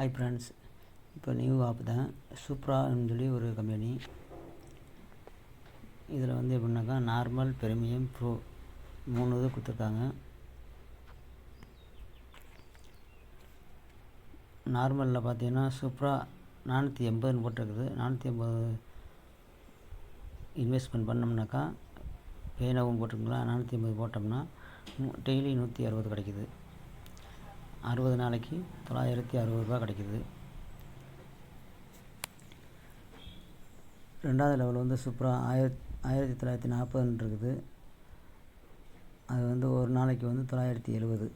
Hi friends, இப்போ new app தான் சூப்ரான்னு சொல்லி ஒரு கம்பெனி. இதில் வந்து எப்படின்னாக்கா நார்மல், பிரீமியம், ப்ரோ 3 இது கொடுத்துருக்காங்க. நார்மலில் பார்த்தீங்கன்னா சூப்ரா 480 போட்டிருக்குது. 480 இன்வெஸ்ட்மெண்ட் பண்ணோம்னாக்கா பேனாவும் போட்டிருக்கலாம். 480 போட்டோம்னா டெய்லி 160 கிடைக்குது. 60 நாளைக்கு 960 ரூபா கிடைக்குது. ரெண்டாவது லெவல் வந்து சூப்பரா 1940 இருக்குது. அது வந்து ஒரு நாளைக்கு வந்து 970.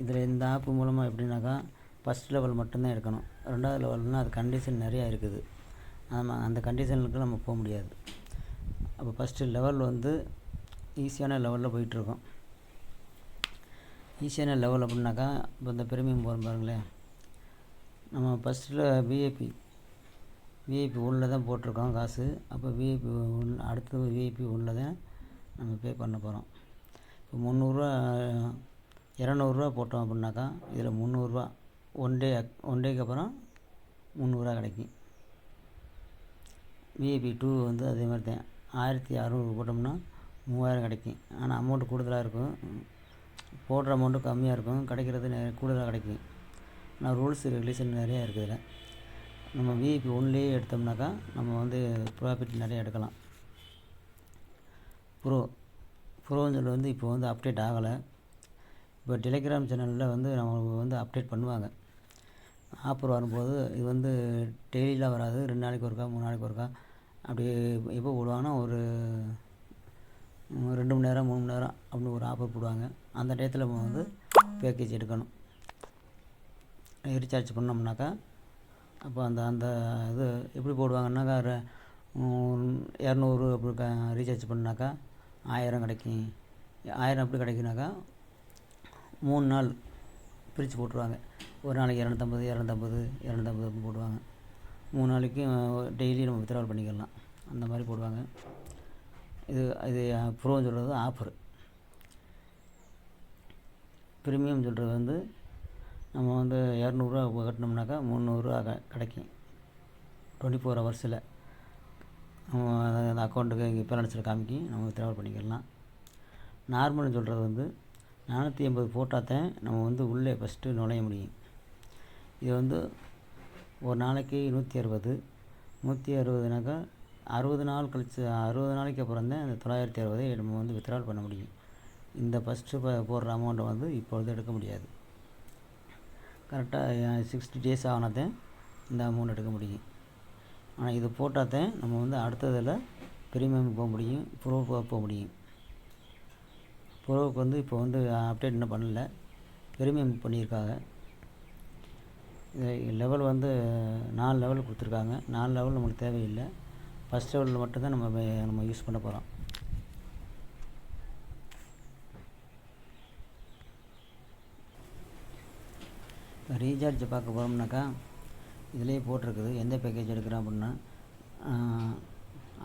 இதில் இந்த ஆப் மூலமாக எப்படின்னாக்கா ஃபஸ்ட் லெவல் மட்டும்தான் எடுக்கணும். ரெண்டாவது லெவல்னால் அது கண்டிஷன் நிறையா இருக்குது. அந்த கண்டிஷனுக்கு நம்ம போக முடியாது. அப்போ ஃபஸ்ட்டு லெவல் வந்து ஈஸியான லெவலில் போயிட்டுருக்கோம். ஈஸியான லெவல் அப்படின்னாக்கா இப்போ இந்த பிரீமியம் போகிறோம் பாருங்களேன். நம்ம ஃபஸ்ட்டில் விஐபி உள்ளே தான் போட்டிருக்கோம் காசு. அப்போ விஐபி அடுத்தது விஐபி உள்ளே தான் நம்ம பே பண்ண போகிறோம். இப்போ 300 200 போட்டோம் அப்படின்னாக்கா இதில் 300 ஒன் டேக்கு அப்புறம் 300 கிடைக்கும். விஐபி 2 வந்து அதே மாதிரி தான் 1600 போட்டோம்னா 3000 கிடைக்கும். ஆனால் அமௌண்ட்டு கூடுதலாக இருக்கும். போடுற அமௌண்ட்டு கம்மியாக இருக்கும், கிடைக்கிறது கூடுதலாக கிடைக்கும். ஆனால் ரூல்ஸ் ரெகுலேஷன் நிறையா இருக்குது இதில். நம்ம விஐபி ஒன்லேயே எடுத்தோம்னாக்கா நம்ம வந்து ப்ராஃபிட் நிறைய எடுக்கலாம். ப்ரோன்னு சொல்லி வந்து இப்போ வந்து அப்டேட் ஆகலை. இப்போ டெலிகிராம் சேனலில் வந்து நம்ம வந்து அப்டேட் பண்ணுவாங்க. ஆஃபர் வரும்போது இது வந்து டெய்லியெலாம் வராது. 2 நாளைக்கு ஒருக்கா 3 நாளைக்கு ஒருக்கா அப்படி எப்போ போடுவாங்கன்னா ஒரு 2 மணி நேரம் 3 மணி நேரம் அப்படின்னு ஒரு ஆஃபர் போடுவாங்க. அந்த டயத்தில் நம்ம வந்து பேக்கேஜ் எடுக்கணும். ரீசார்ஜ் பண்ணோம்னாக்கா அப்போ அந்த இது எப்படி போடுவாங்கன்னாக்கா 200 அப்படி ரீசார்ஜ் பண்ணாக்கா 1000 கிடைக்கும். 1000 எப்படி கிடைக்குனாக்கா 3 நாள் பிரித்து போட்டுருவாங்க. ஒரு நாளைக்கு 250 அப்படின்னு போடுவாங்க. 3 நாளைக்கு டெய்லி நம்ம வித்ட்ராவல் பண்ணிக்கலாம். அந்த மாதிரி போடுவாங்க. இது ப்ரோன்னு சொல்கிறது ஆஃபர். ப்ரீமியம் சொல்கிறது வந்து நம்ம வந்து 200 கட்டினோம்னாக்கா 300 கிடைக்கும் 24 ஹவர்ஸில். அந்த அக்கௌண்ட்டுக்கு இங்கே பேலன்ஸில் காமிக்கி நம்ம வித்ட்ராவல் பண்ணிக்கலாம். நார்மல்னு சொல்கிறது வந்து 480 போட்டால் தான் நம்ம வந்து உள்ளே ஃபஸ்ட்டு நுழைய முடியும். இது வந்து ஒரு நாளைக்கு 160 60 நாள் கழித்து 60 நாளைக்கு அப்புறம் தான் அந்த 960 நம்ம வந்து வித்ட்ராவல் பண்ண முடியும். இந்த ஃபஸ்ட்டு போடுற அமௌண்ட்டை வந்து இப்பொழுது எடுக்க முடியாது. கரெக்டாக 60 டேஸ் ஆனால் தான் இந்த அமௌண்ட் எடுக்க முடியும். ஆனால் இது போட்டால் தான் நம்ம வந்து அடுத்ததில் பிரீமியம் போக முடியும், ப்ரோவுக்கு போக முடியும். ப்ரோவுக்கு வந்து இப்போ வந்து அப்டேட் இன்னும் பண்ணல, பிரீமியம் பண்ணியிருக்காங்க. லெவல் வந்து 4 லெவல் கொடுத்துருக்காங்க. 4 லெவல் நம்மளுக்கு தேவையில்லை. ஃபஸ்ட் லெவலில் மட்டும்தான் நம்ம யூஸ் பண்ண போகிறோம். ரீசார்ஜ் பார்க்க போகிறோம்னாக்கா இதிலே போட்டிருக்குது எந்த பேக்கேஜ் எடுக்கிறோம் அப்படின்னா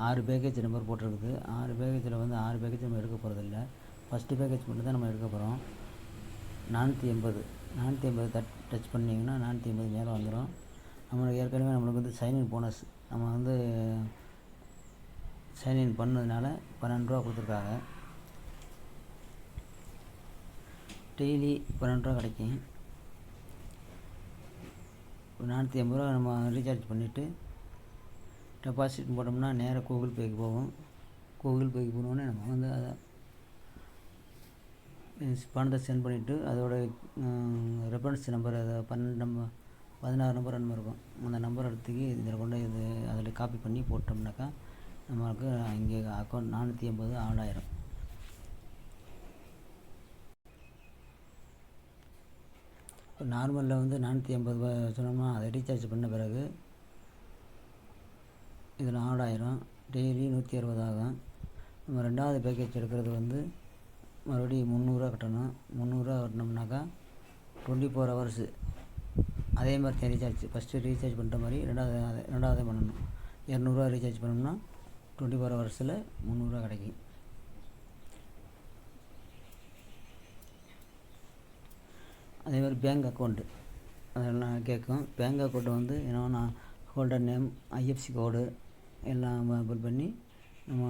6 பேக்கேஜ் நம்பர் போட்டிருக்குது. 6 பேக்கேஜில் வந்து 6 பேக்கேஜ் நம்ம எடுக்க போகிறதில்ல. ஃபஸ்ட்டு பேக்கேஜ் மட்டும் தான் நம்ம எடுக்க போகிறோம். 480 டச் பண்ணிங்கன்னா 480 மேலே வந்துடும். நம்மளுக்கு ஏற்கனவே நம்மளுக்கு வந்து சைன்இன் போனஸ் நம்ம வந்து சைன்இன் பண்ணதுனால 12 ரூபா கொடுத்துருக்காங்க. டெய்லி 12 ரூபா கிடைக்கும். 480 ரூபா நம்ம ரீசார்ஜ் பண்ணிவிட்டு டெபாசிட் போட்டோம்னா நேராக கூகுள் பேக்கு போகும். கூகுள் பேக்கு போனோடனே நம்ம வந்து அதை பணத்தை சென்ட் பண்ணிவிட்டு அதோட ரெஃபரன்ஸ் நம்பர் அதை 16 நம்பர் இருக்கும். அந்த நம்பர் எடுத்துக்கி இதில் கொண்டு இது அதில் காப்பி பண்ணி போட்டோம்னாக்கா நம்மளுக்கு இங்கே அக்கௌண்ட் 480 ஆட் ஆயிரும். இப்போ நார்மலில் வந்து 480 சொன்னோம்னா அதை ரீசார்ஜ் பண்ண பிறகு இதில் ஆட் ஆயிரும். டெய்லி 160 ஆகும். நம்ம ரெண்டாவது பேக்கேஜ் எடுக்கிறது வந்து மறுபடியும் 300 கட்டணும். 300 கட்டினோம்னாக்கா 24 ஹவர்ஸு அதே மாதிரி தான் ரீசார்ஜ். ஃபஸ்ட்டு ரீசார்ஜ் பண்ணுற மாதிரி ரெண்டாவது பண்ணணும். 200 ரீசார்ஜ் பண்ணோம்னா 24 ஹவர்ஸில் 300 கிடைக்கும். அதே மாதிரி பேங்க் அக்கௌண்ட்டு அதெல்லாம் கேட்கும். பேங்க் அக்கௌண்ட் வந்து என்னென்னா ஹோல்டர் நேம், ஐஎஃப்சி கோடு எல்லாம் ஃபில் பண்ணி நம்ம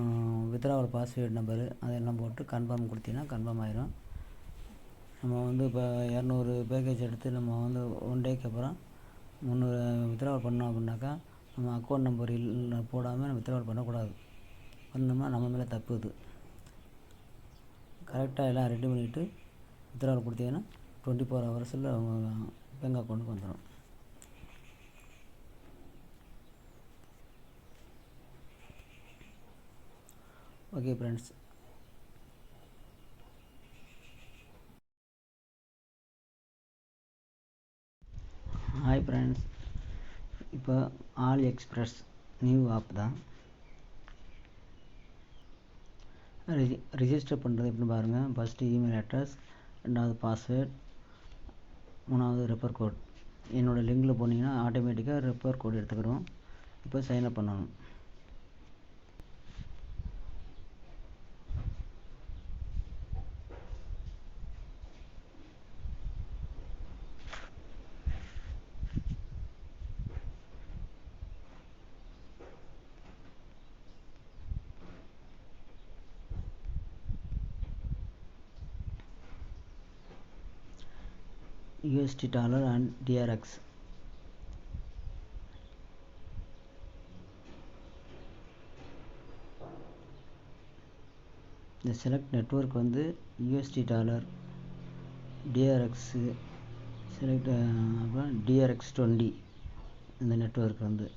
வித்ட்ராவல் பாஸ்வேர்டு நம்பரு அதெல்லாம் போட்டு கன்ஃபார்ம் கொடுத்தீங்கன்னா கன்ஃபார்ம் ஆயிரும். நம்ம வந்து இப்போ 200 பேக்கேஜ் எடுத்து நம்ம வந்து 1 டேக்கு அப்புறம் 300 வித்ட்ராவல் பண்ணோம் அப்படின்னாக்கா நம்ம அக்கௌண்ட் நம்பர் போடாமல் நம்ம வித்ட்ராவல் பண்ணக்கூடாது. பண்ணோம்னா நம்ம மேலே தப்பு. இது கரெக்டாக எல்லாம் ரெடி பண்ணிவிட்டு வித்ட்ராவல் கொடுத்தீங்கன்னா 24 ஹவர்ஸில் அவங்க பேங்க் அக்கௌண்ட்டுக்கு வந்துடும். Okay friends. Hi friends. இப்போ ஆல் எக்ஸ்பிரஸ் நியூ ஆப் தான். ரிஜிஸ்டர் பண்ணுறது எப்படின்னு பாருங்கள். ஃபஸ்ட்டு இமெயில் அட்ரஸ், 2வது பாஸ்வேர்ட், 3வது ரெஃபர் கோட். என்னோடய லிங்கில் போனீங்கன்னா ஆட்டோமேட்டிக்காக ரெஃபர் கோட் எடுத்துக்கிடும். இப்போ சைன்அப் பண்ணணும். USD dollar and DRX. இந்த செலக்ட் நெட்வொர்க் வந்து USD டாலர், DRX செலக்ட், அப்புறம் DRX20 இந்த நெட்வொர்க் வந்து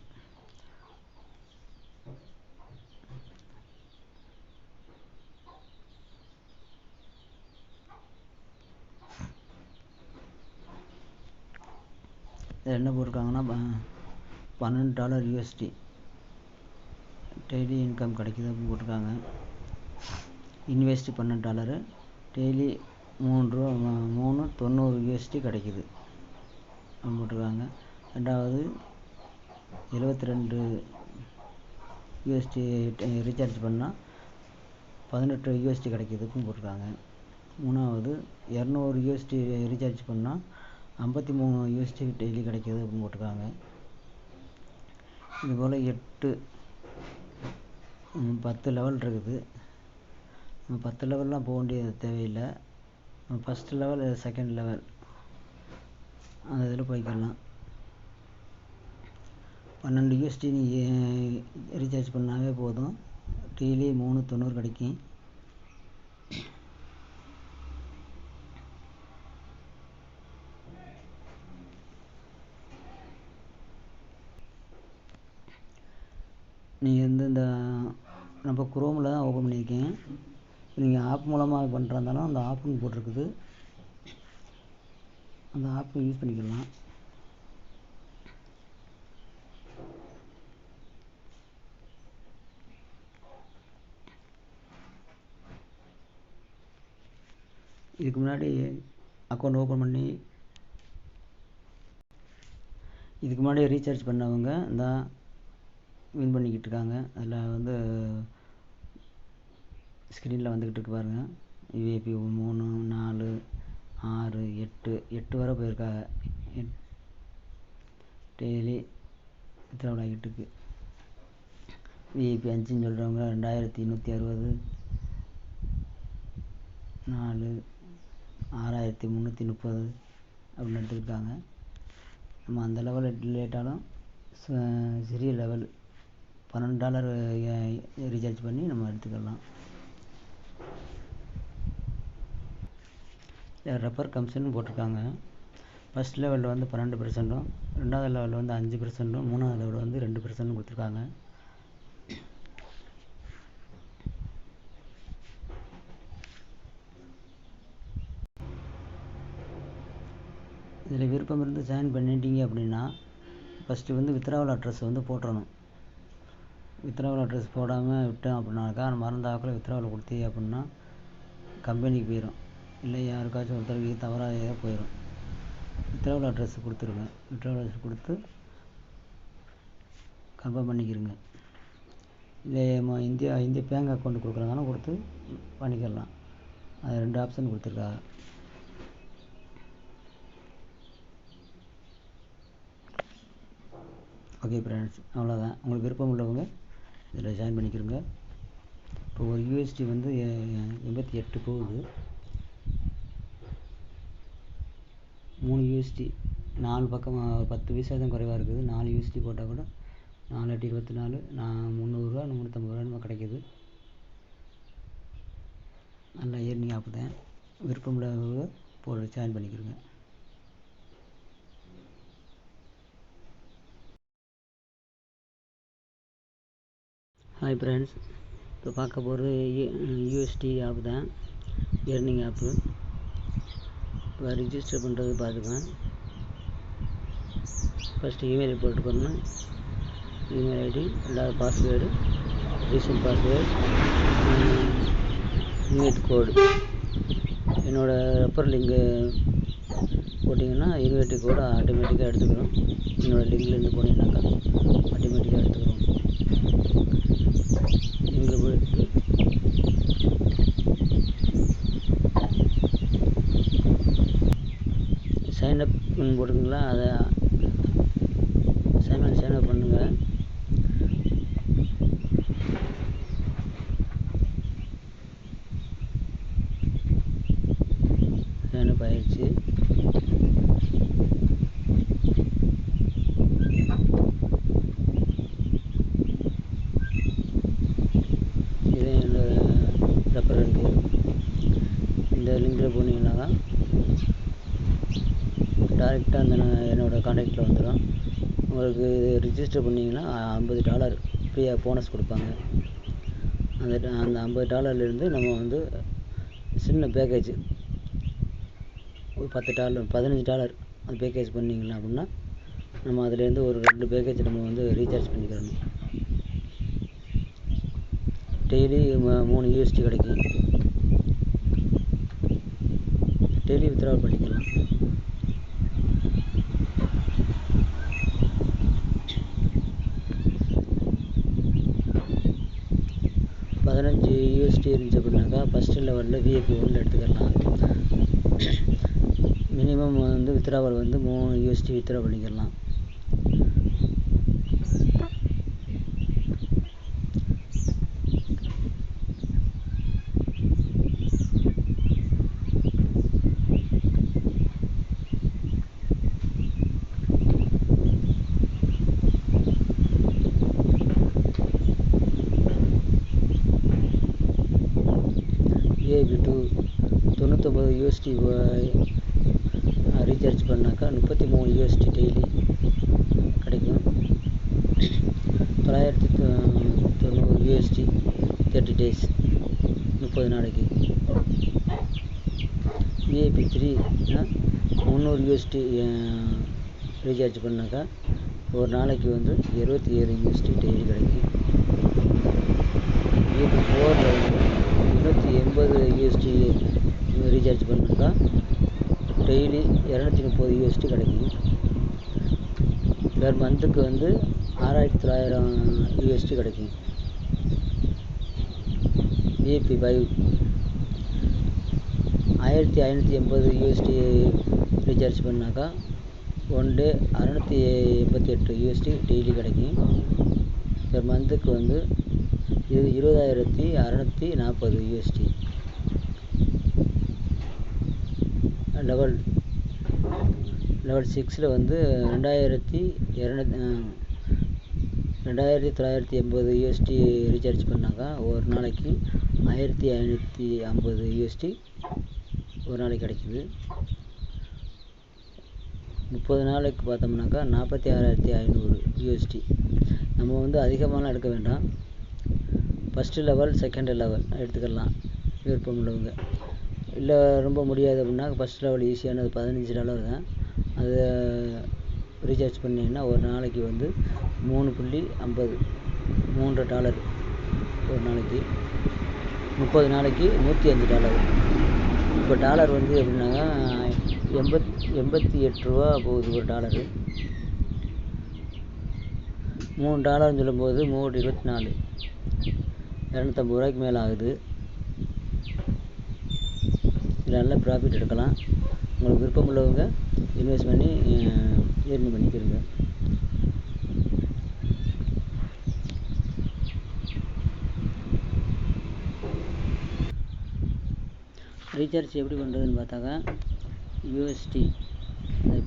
என்ன போட்டிருக்காங்கன்னா $12 USD டெய்லி இன்கம் கிடைக்குது அப்படின்னு போட்டிருக்காங்க. இன்வெஸ்ட் $12, டெய்லி $3.90 USD கிடைக்குது அப்படின்னு போட்டிருக்காங்க. ரெண்டாவது 72 USD ரீசார்ஜ் பண்ணால் 18 USD கிடைக்குதுக்கும் போட்டிருக்காங்க. மூணாவது 200 USD ரீசார்ஜ் பண்ணால் 53 USD டெய்லி கிடைக்கிது அப்படின்னு போட்டிருக்காங்க. இதுபோல் 10 லெவல் இருக்குது. நம்ம 10 லெவல்லாம் போக வேண்டியது தேவையில்லை. ஃபஸ்ட் லெவல், செகண்ட் லெவல் அந்த இதில் போய்க்கலாம். 12 USD ரீசார்ஜ் பண்ணாவே போதும், டெய்லி 3.90 கிடைக்கும். நீங்கள் வந்து இந்த நம்ம குரோமில் தான் ஓப்பன் பண்ணியிருக்கேன். நீங்கள் ஆப் மூலமாக பண்ணுறதாலும் அந்த ஆப்புன்னு போட்டிருக்குது, அந்த ஆப்பு யூஸ் பண்ணிக்கலாம். இதுக்கு முன்னாடி அக்கௌண்ட் ஓப்பன் பண்ணி இதுக்கு முன்னாடி ரீசார்ஜ் பண்ணவங்க தான் வின் பண்ணிக்கிட்டு இருக்காங்க. அதில் வந்து ஸ்க்ரீனில் வந்துக்கிட்டு இருக்கு பாருங்கள். விஐபி 3, 4, 6, 8 வரை போயிருக்காங்க. டெய்லி வித்ட்ராவல் ஆகிட்டு இருக்கு. விஐபி 5ன்னு சொல்கிறவங்க 2160, 4, 6330 அப்படின்னு எடுத்துக்கிட்டாங்க. நம்ம அந்த லெவலில் லேட்டாலும் சிறிய லெவல் $12 ரீசார்ஜ் பண்ணி நம்ம எடுத்துக்கலாம். ரெஃபர் கமிஷன் போட்டிருக்காங்க. ஃபஸ்ட் லெவலில் வந்து 12%, 2வது லெவலில் வந்து 5%, 3வது லெவலில் வந்து 2% கொடுத்துருக்காங்க. இதில் விருப்பம் இருந்து ஜாயின் பண்ணிட்டீங்க அப்படின்னா ஃபஸ்ட்டு வந்து வித்ட்ராவல் அட்ரஸ் வந்து போட்டுறணும். வித்ட்ராவல் அட்ரஸ் போடாமல் விட்டோம் அப்படின்னாக்கா மறந்தாக்கில் வித்ட்ராவல் கொடுத்தீங்க அப்படின்னா கம்பெனிக்கு போயிடும், இல்லை யாருக்காச்சும் ஒருத்தருக்கு தவறாக போயிடும். வித்ட்ராவல் அட்ரஸ் கொடுத்துருங்க. வித்ட்ராவல் அட்ரஸ் கொடுத்து கன்ஃபார்ம் பண்ணிக்கிறங்க. இல்லை இந்திய பேங்க் அக்கௌண்ட் கொடுக்குறாங்கன்னா கொடுத்து பண்ணிக்கலாம். அது 2 ஆப்ஷன் கொடுத்துருக்காங்க. ஓகே ஃப்ரெண்ட்ஸ், அவ்வளோதான். உங்களுக்கு விருப்பம் உள்ளவங்க இதில் ஜாயின் பண்ணிக்கிறோங்க. இப்போ ஒரு யூஎஸ்டி வந்து 88 போகுது. 3 யூஎஸ்டி 4 பக்கம் 10 பைசா தான் குறைவாக இருக்குது. 4 யூஎஸ்டி போட்டால் கூட 4 8 24 300 350 நம்ம கிடைக்கிது. நல்லா ஏர்னிங் ஆப் தான். விருப்பம் உள்ளவங்க போட்டு ஜாயின் பண்ணிக்கிறோங்க. ஹாய் ஃப்ரெண்ட்ஸ், இப்போ பார்க்க போகிறது யூஎஸ்டி ஆப் தான், ஏர்னிங் ஆப்பு. இப்போ ரிஜிஸ்டர் பண்ணுறது பார்த்துக்கலாம். ஃபஸ்ட்டு இமெயில் போட்டுக்கணும். இமெயில் ஐடி, ரெண்டாவது பாஸ்வேர்டு, ரீசெண்ட் பாஸ்வேர்டு, இன்வைட் கோடு. என்னோடய ரெஃபர் லிங்கு போட்டிங்கன்னா இன்வைட் கோடு ஆட்டோமேட்டிக்காக எடுத்துக்கிறோம். என்னோடய லிங்க்லேருந்து போனீங்கன்னாக்கா ஆட்டோமேட்டிக்காக எடுத்துக்கிறோம். இங்கே போயிட்டு சைன்அப் போட்டுங்களா, அதை சைன்அப் பண்ணுங்கள். சைன்அப் ஆயிடுச்சு. இது என்னோட ரெஃபர் லிங்கு. இந்த லிங்கில் போனீங்கன்னா டேரெக்டாக அந்த என்னோடய கான்டாக்டில் வந்துடும். உங்களுக்கு ரிஜிஸ்டர் பண்ணிங்கன்னா $50 ஃப்ரீயாக போனஸ் கொடுப்பாங்க. அந்த $50 நம்ம வந்து சின்ன பேக்கேஜ் ஒரு $10 $15 அந்த பேக்கேஜ் பண்ணிங்கன்னா அப்படின்னா நம்ம அதுலேருந்து ஒரு 2 பேக்கேஜ் நம்ம வந்து ரீசார்ஜ் பண்ணிக்கிறணும். டெய்லி 3 யூஎஸ்டி கிடைக்கும். டெய்லி வித்ட்ராவல் பண்ணிக்கலாம். $15 இருந்துச்சு அப்படின்னாக்கா ஃபஸ்ட்டு லெவலில் விஐபி 1 எடுத்துக்கலாம். மினிமம் வந்து வித்ட்ராவல் வந்து 3 யூஎஸ்டி வித்ட்ரா பண்ணிக்கலாம். விஐபி 2 $99 யூஎஸ்டி ரீசார்ஜ் பண்ணாக்கா 33 யூஎஸ்டி டெய்லி கிடைக்கும். 990 யூஎஸ்டி 30 டேஸ் 30 நாளைக்கு. விஐபி 3 300 யூஎஸ்டி ரீசார்ஜ் பண்ணாக்கா ஒரு நாளைக்கு வந்து 27 யூஎஸ்டி டெய்லி கிடைக்கும். விஐபி 4 280 யூஎஸ்டி ரீசார்ஜ் பண்ணாக்கா டெய்லி 230 யூஎஸ்டி கிடைக்கும். பெர் மந்த்துக்கு வந்து 6900 யூஎஸ்டி கிடைக்கும். விஐபி 5 1580 யூஎஸ்டி ரீசார்ஜ் பண்ணாக்கா 1 டே 688 யூஎஸ்டி டெய்லி கிடைக்கும். பெர் மந்த்துக்கு வந்து 20,640 யூஎஸ்டி. லெவல் 6ல் வந்து 2980 யூஎஸ்டி ரீசார்ஜ் பண்ணாக்கா ஒரு நாளைக்கு 1550 யூஎஸ்டி ஒரு நாளைக்கு கிடைக்குது. 30 நாளைக்கு பார்த்தோம்னாக்கா 46,500 யூஎஸ்டி. நம்ம வந்து அதிகமாகலாம் எடுக்க வேண்டாம். ஃபஸ்ட்டு லெவல் செகண்ட் லெவல் எடுத்துக்கலாம் விருப்பம் உள்ளவங்க. இல்லை ரொம்ப முடியாது அப்படின்னா ஃபஸ்ட் லெவல் ஈஸியானது $15 தான். அதை ரீசார்ஜ் பண்ணிங்கன்னா ஒரு நாளைக்கு வந்து 3.50 $3 ஒரு நாளைக்கு. 30 நாளைக்கு $105. இப்போ டாலர் வந்து எப்படின்னாக்கா 88 ரூபா போகுது ஒரு டாலரு. $3 சொல்லும்போது 3/24 250 ரூபாய்க்கு மேலே ஆகுது. இதில் நல்ல ப்ராஃபிட் எடுக்கலாம். உங்களுக்கு விருப்பம் உள்ளவங்க இன்வெஸ்ட் பண்ணி ஏர்ன் பண்ணிக்கிறங்க. ரீசார்ஜ் எப்படி பண்ணுறதுன்னு பார்த்தாக்கா யூஎஸ்டி இந்த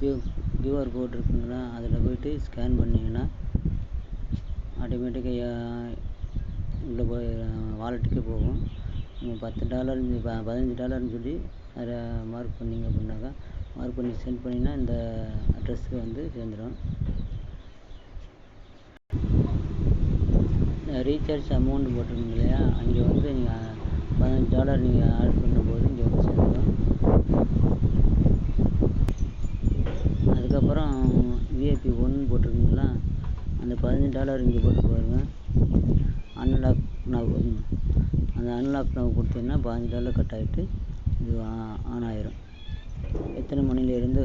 கியூஆர் கோட் இருக்குங்களா, அதில் போய்ட்டு ஸ்கேன் பண்ணிங்கன்னா ஆட்டோமேட்டிக்காக உள்ளே போய் வாலெட்டுக்கே போகும். நீங்கள் $10 $15 சொல்லி அதில் மார்க் பண்ணிங்க அப்படின்னாக்கா மார்க் பண்ணி சென்ட் பண்ணிங்கன்னா இந்த அட்ரஸுக்கு வந்து சேர்ந்துடும். ரீசார்ஜ் அமௌண்ட் போட்டிருக்கீங்க இல்லையா, அங்கே வந்து நீங்கள் $15 நீங்கள் ஆட் பண்ணும்போது இங்கே வந்து சேர்ந்துடும். அதுக்கப்புறம் விஐபி 1 போட்டிருக்கீங்களா, அந்த $15 இங்கே போட்டு பாருங்க. அன்லாக் நவ், அந்த அன்லாக் நவ் கொடுத்தீங்கன்னா $15 கட் ஆகிட்டு இது ஆன் ஆயிரும். எத்தனை மணிலேருந்து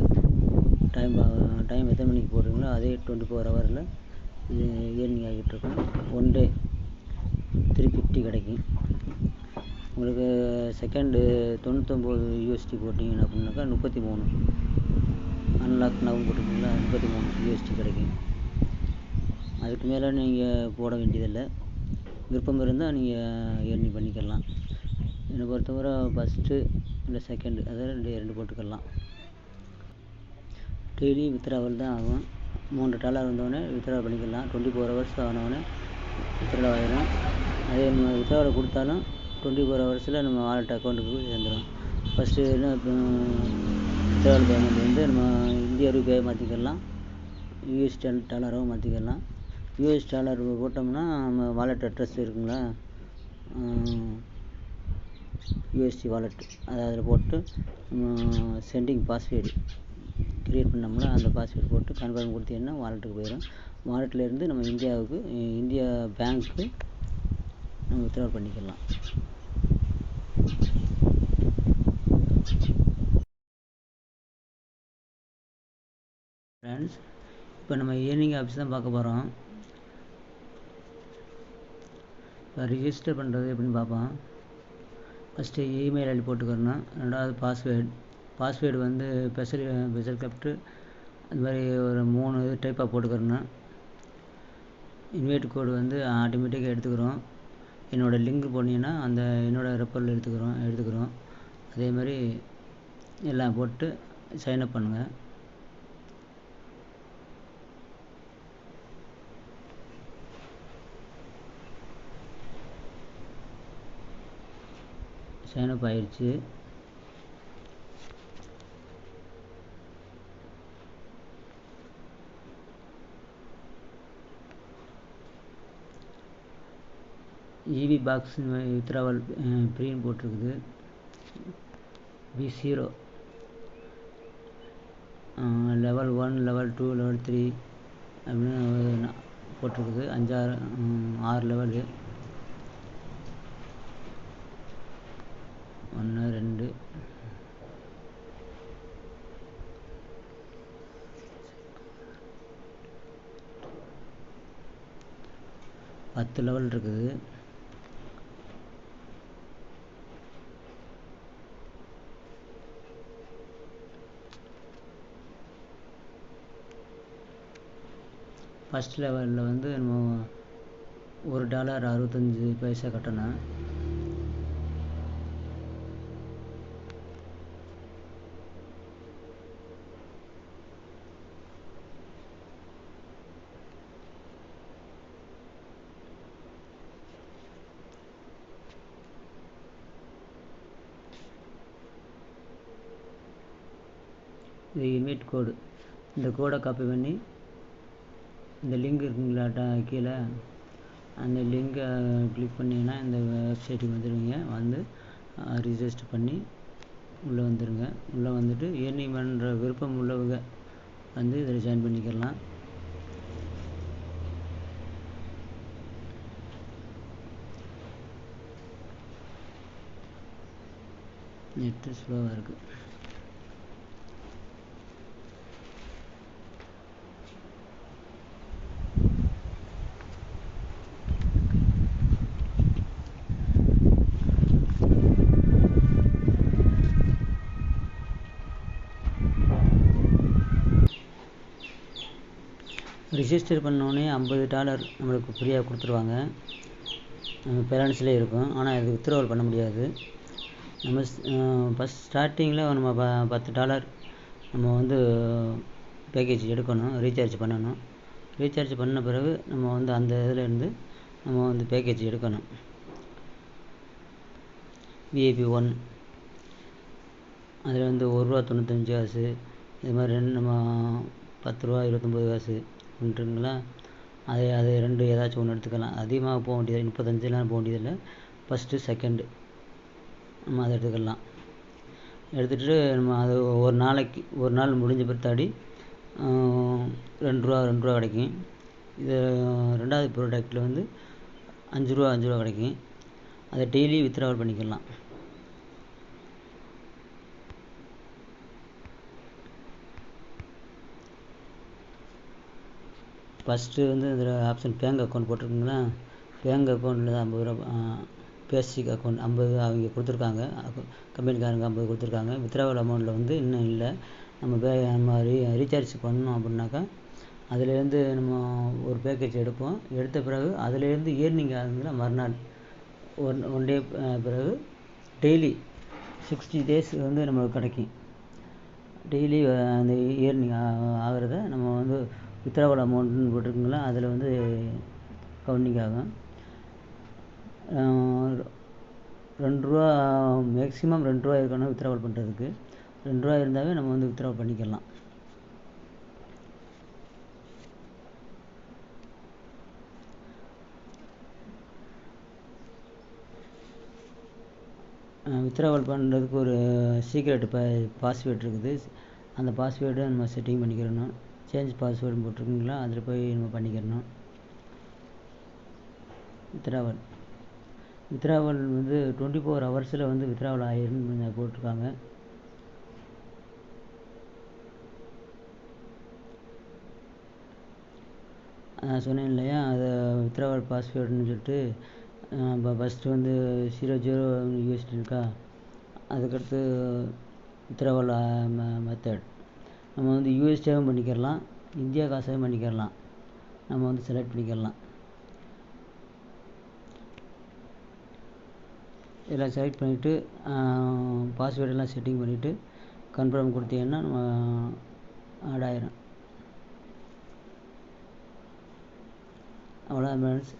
டைம் எத்தனை மணிக்கு போடுறீங்களோ அதே 24 ஹவரில் இது ஏர்னிங் ஆகிட்டுருக்கும். 1 டே 350 கிடைக்கும். உங்களுக்கு செகண்டு 99 USD போட்டிங்கன்னா அப்படின்னாக்கா 33 அன்லாக் நவ் போட்டிருக்கீங்களா, 33 USD கிடைக்கும். அதுக்கு மேலே நீங்கள் போட வேண்டியதில்லை. விருப்பம் இருந்தால் நீங்கள் ஏர்னிங் பண்ணிக்கலாம். என்னை பொறுத்தவரை ஃபஸ்ட்டு இல்லை செகண்டு, அதாவது 2 போட்டுக்கலாம். டெய்லி வித்ட்ராவல் தான் ஆகும். $3 வந்தோடனே வித்ட்ரா பண்ணிக்கலாம். 24 ஹவர்ஸ் ஆனவுடனே வித்ட்ரா ஆகிடும். அதே நம்ம வித்ட்ராவில் கொடுத்தாலும் 24 ஹவர்ஸில் நம்ம வாலெட் அக்கௌண்ட்டுக்கு சேர்ந்துடும். ஃபஸ்ட்டு என்ன வித்ட்ராவல் பேமெண்ட் வந்து நம்ம இந்தியா ரூபாயை மாற்றிக்கலாம், யூஎஸ் டாலராகவும் மாற்றிக்கலாம். யூஎஸ் டாலர் போட்டோம்னா நம்ம வாலெட் அட்ரஸ் இருக்குங்களா, யூஎஸ்டி வாலெட் அதை அதில் போட்டு சென்டிங் பாஸ்வேர்டு க்ரியேட் பண்ணோம்னா அந்த பாஸ்வேர்டு போட்டு கன்ஃபார்ம் கொடுத்தீங்கன்னா வாலெட்டுக்கு போயிடும். வாலெட்லேருந்து நம்ம இந்தியா பேங்க்கு நம்ம வித்ட்ரா பண்ணிக்கலாம். ஃப்ரெண்ட்ஸ், இப்போ நம்ம ஏர்னிங் ஆப்ஸ் தான் பார்க்க போகிறோம். இப்போ ரிஜிஸ்டர் பண்ணுறது எப்படின்னு பார்ப்போம். ஃபஸ்ட்டு இமெயில் ஐடி போட்டுக்கிறணும். ரெண்டாவது பாஸ்வேர்டு வந்து ஸ்பெஷல் கிரிப்ட் அது மாதிரி ஒரு 3 டைப்பாக போட்டுக்கிறணும். இன்வைட் கோடு வந்து ஆட்டோமேட்டிக்காக எடுத்துக்கிறோம். என்னோடய லிங்க் போனீங்கன்னா அந்த என்னோடய ரெஃபரல் எடுத்துக்கிறோம். அதே மாதிரி எல்லாம் போட்டு சைன்அப் பண்ணுங்கள். சைன்அப் ஆயிடுச்சு. EB பாக்ஸ் வித்ட்ராவல் ப்ரீன்னு போட்டிருக்குது. B0 லெவல் 1 லெவல் 2 லெவல் 3 அப்படின்னு போட்டிருக்குது. 6 லெவலு 1 2 10 லெவல் இருக்குது. ஃபஸ்ட் லெவலில் வந்து நம்ம $1.65 கட்டணும். இது இன்வைட் கோடு. இந்த கோடை காப்பி பண்ணி இந்த லிங்க் இருக்குங்களா கீழே, அந்த லிங்கை கிளிக் பண்ணிங்கன்னா இந்த வெப்சைட்டுக்கு வந்துடுவீங்க. வந்து ரிஜிஸ்டர் பண்ணி உள்ளே வந்துடுங்க. உள்ளே வந்துட்டு ஏர்னிங் பண்ணுற விருப்பம் உள்ளவங்க வந்து இதில் ஜாயின் பண்ணிக்கலாம். நெட்டு ஸ்லோவாக இருக்குது. ரிஜிஸ்டர் பண்ணோடனே $50 நம்மளுக்கு ஃப்ரீயாக கொடுத்துருவாங்க. நம்ம பேலன்ஸ்லேயே இருக்கும். ஆனால் இது வித்ட்ராவல் பண்ண முடியாது. நம்ம ஃபஸ்ட் ஸ்டார்டிங்கில் நம்ம $10 நம்ம வந்து பேக்கேஜ் எடுக்கணும், ரீசார்ஜ் பண்ணணும். ரீசார்ஜ் பண்ண பிறகு நம்ம வந்து அந்த இதிலேருந்து நம்ம வந்து பேக்கேஜ் எடுக்கணும். VIP 1 அதில் வந்து $1.95 இது மாதிரி நம்ம $10.29 இருக்குங்களா. அது ரெண்டு ஏதாச்சும் ஒன்று எடுத்துக்கலாம். அதிகமாக போக வேண்டியது 35 போக வேண்டியதில்லை. ஃபஸ்ட்டு செகண்டு நம்ம அதை எடுத்துக்கலாம். எடுத்துகிட்டு நம்ம அது ஒரு நாள் முடிஞ்ச பிற்பாடு $2 கிடைக்கும். இது ரெண்டாவது ப்ராடக்ட்டில் வந்து $5 கிடைக்கும். அதை டெய்லி வித்ட்ராவல் பண்ணிக்கலாம். ஃபஸ்ட்டு வந்து இதில் ஆப்ஷன் பேங்க் அக்கௌண்ட் போட்டிருக்குங்களா. பேங்க் அக்கௌண்ட்டில் தான் $50 பேசிக் அக்கௌண்ட் 50 அவங்க கொடுத்துருக்காங்க. கம்பெனிக்காரங்க 50 கொடுத்துருக்காங்க. வித்ட்ராவல் அமௌண்ட்டில் வந்து இன்னும் இல்லை. நம்ம ரீசார்ஜ் பண்ணோம் அப்படின்னாக்கா அதிலேருந்து நம்ம ஒரு பேக்கேஜ் எடுப்போம். எடுத்த பிறகு அதிலேருந்து ஏர்னிங் ஆகுதுங்களா, மறுநாள் ஒன் டே பிறகு டெய்லி 60 days வந்து நமக்கு கிடைக்கும். டெய்லி அந்த ஏர்னிங் ஆகிறத நம்ம வந்து வித்ட்ராவல் அமௌண்ட்டுன்னு போட்டிருக்குங்களா, அதில் வந்து கவுண்டிங் ஆகும். $2 மேக்ஸிமம் $2 இருக்கணும் வித்ட்ராவல் பண்ணுறதுக்கு. $2 இருந்தாவே நம்ம வந்து வித்ட்ராவல் பண்ணிக்கலாம். வித்ட்ராவல் பண்ணுறதுக்கு ஒரு சீக்ரெட் பாஸ்வேர்டு இருக்குது. அந்த பாஸ்வேர்டை நம்ம செட்டிங் பண்ணிக்கிறணும். சேஞ்ச் பாஸ்வேர்டு போட்டிருக்குங்களா, அதில் போய் நம்ம பண்ணிக்கிறணும். வித்ட்ராவல் வந்து 24 hours வந்து வித்ட்ராவல் ஆயிருன்னு போட்டிருக்காங்க. சொன்னேன் இல்லையா, அதை வித்ட்ராவல் பாஸ்வேர்டுன்னு சொல்லிட்டு இப்போ ஃபஸ்ட்டு வந்து 00 USD இருக்கா. அதுக்கடுத்து வித்ட்ராவல் மெத்தட் நம்ம வந்து USDயாகவும் பண்ணிக்கிறலாம், இந்தியா காசாகவும் பண்ணிக்கிறலாம். நம்ம வந்து செலக்ட் பண்ணிக்கிறலாம். இதெல்லாம் செலக்ட் பண்ணிவிட்டு பாஸ்வேர்டெல்லாம் செட்டிங் பண்ணிவிட்டு கன்ஃபார்ம் கொடுத்தீங்கன்னா நம்ம ஆட் ஆயிரும். அவ்வளோதான் ஃப்ரெண்ட்ஸ்.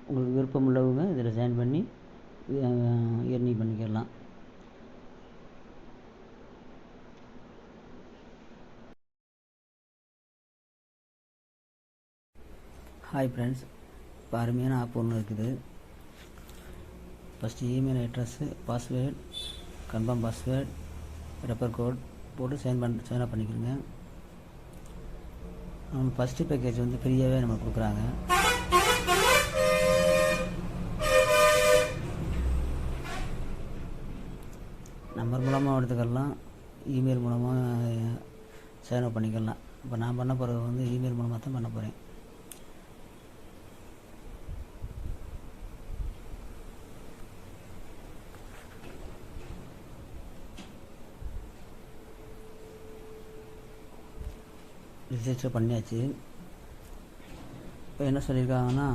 உங்களுக்கு விருப்பம் உள்ளவங்க இதில் ஜாயின் பண்ணி ஏர்னிங் பண்ணிக்கலாம். ஹாய் ஃப்ரெண்ட்ஸ், இப்போ அருமையான ஆப் ஒன்று இருக்குது. First email address, password, confirm password, refer code போட்டு சைன் அப் பண்ணிக்கிறோங்க. ஃபஸ்ட்டு பேக்கேஜ் வந்து ஃப்ரீயாகவே நம்ம கொடுக்குறாங்க. நம்பர் மூலமாக எடுத்துக்கலாம், இமெயில் மூலமாக சைன் அப் பண்ணிக்கலாம். இப்போ நான் பண்ண போகிறது வந்து இமெயில் மூலமாக தான் பண்ண போகிறேன். ரிஜிஸ்டர் பண்ணியாச்சு. இப்போ என்ன சொல்லியிருக்காங்கன்னா,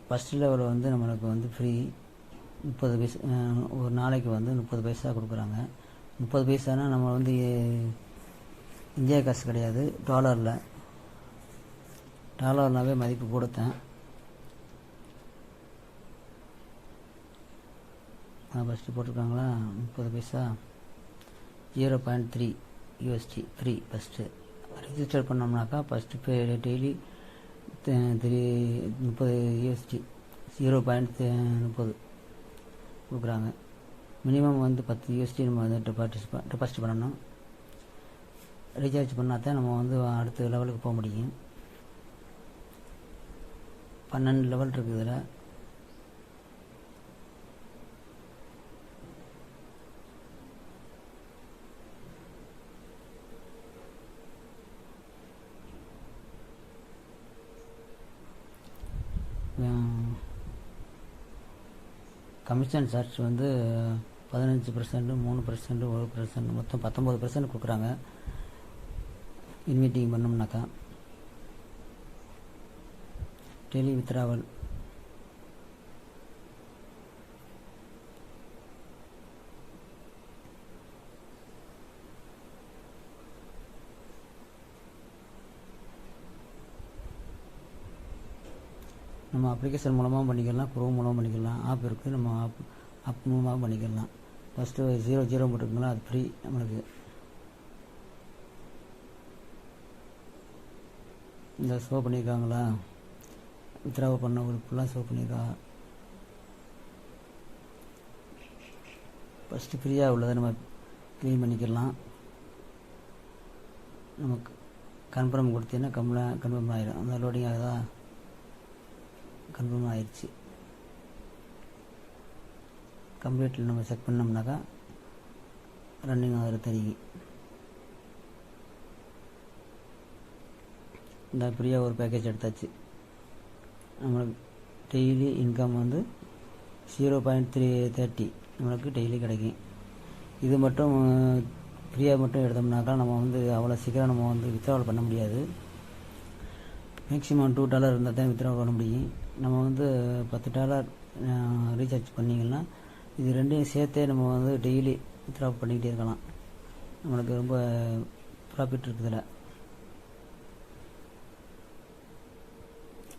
ஃபஸ்ட் லெவலில் வந்து நம்மளுக்கு வந்து ஃப்ரீ 30 பைசா, ஒரு நாளைக்கு வந்து 30 பைசா கொடுக்குறாங்க. 30 பைசானா நம்ம வந்து இந்தியா காசு கிடையாது, டாலர்னாவே மதிப்பு கொடுத்தேன். ஃபஸ்ட்டு போட்டிருக்காங்களா 30 paisa 0.3 USD free. First register பண்ணோம்னாக்கா ஃபஸ்ட்டு டெய்லி 30 USD 0.30 கொடுக்குறாங்க. மினிமம் வந்து 10 USD நம்ம வந்து டெபாசிட் பண்ணணும். ரீசார்ஜ் பண்ணால் தான் நம்ம வந்து அடுத்த லெவலுக்கு போக முடியும். 12 லெவல் இருக்குது இதில். கமிஷன் சார்ஜ் வந்து 15%, 3%, 1%, மொத்தம் 19% கொடுக்குறாங்க இன்வெஸ்டிங் பண்ணோம்னாக்கா. டெய்லி வித்ட்ராவல் நம்ம அப்ளிகேஷன் மூலமாகவும் பண்ணிக்கலாம், குரோம் மூலமாக பண்ணிக்கலாம். ஆப் இருக்குது, நம்ம ஆப் மூலமாகவும் பண்ணிக்கலாம். ஃபஸ்ட்டு 00 போட்டுருக்குங்களா, அது ஃப்ரீ நம்மளுக்கு. இந்த ஷோ பண்ணியிருக்காங்களா, வித்ட்ரா பண்ண ஒரு ஃபுல்லாக ஷோ பண்ணியிருக்கா. ஃபஸ்ட்டு ஃப்ரீயாக உள்ளதை நம்ம க்ளீன் பண்ணிக்கலாம். நமக்கு கன்ஃபார்ம் கொடுத்தீங்கன்னா கன்ஃபார்ம் ஆகிடும். அந்த லோடிங் ஆகுதா, கன்ஃபார்ம் ஆயிடுச்சு. கம்ப்ளீட்டில் நம்ம செக் பண்ணோம்னாக்கா ரன்னிங் ஆகிற தெரியும். இந்த ஃப்ரீயாக ஒரு பேக்கேஜ் எடுத்தாச்சு. நம்மளுக்கு டெய்லி இன்கம் வந்து 0.330 நம்மளுக்கு டெய்லி கிடைக்கும். இது மட்டும் ஃப்ரீயாக மட்டும் எடுத்தோம்னாக்கா நம்ம வந்து அவ்வளோ சீக்கிரம் நம்ம வந்து வித்ட்ராவல் பண்ண முடியாது. மேக்ஸிமம் $2 இருந்தால் தான் வித்ட்ராவல் பண்ண முடியும். நம்ம வந்து $10 ரீசார்ஜ் பண்ணிங்கன்னா இது ரெண்டையும் சேர்த்தே நம்ம வந்து டெய்லி வித்ட்ரா பண்ணிக்கிட்டே இருக்கலாம். நம்மளுக்கு ரொம்ப ப்ராஃபிட் இருக்குதுல.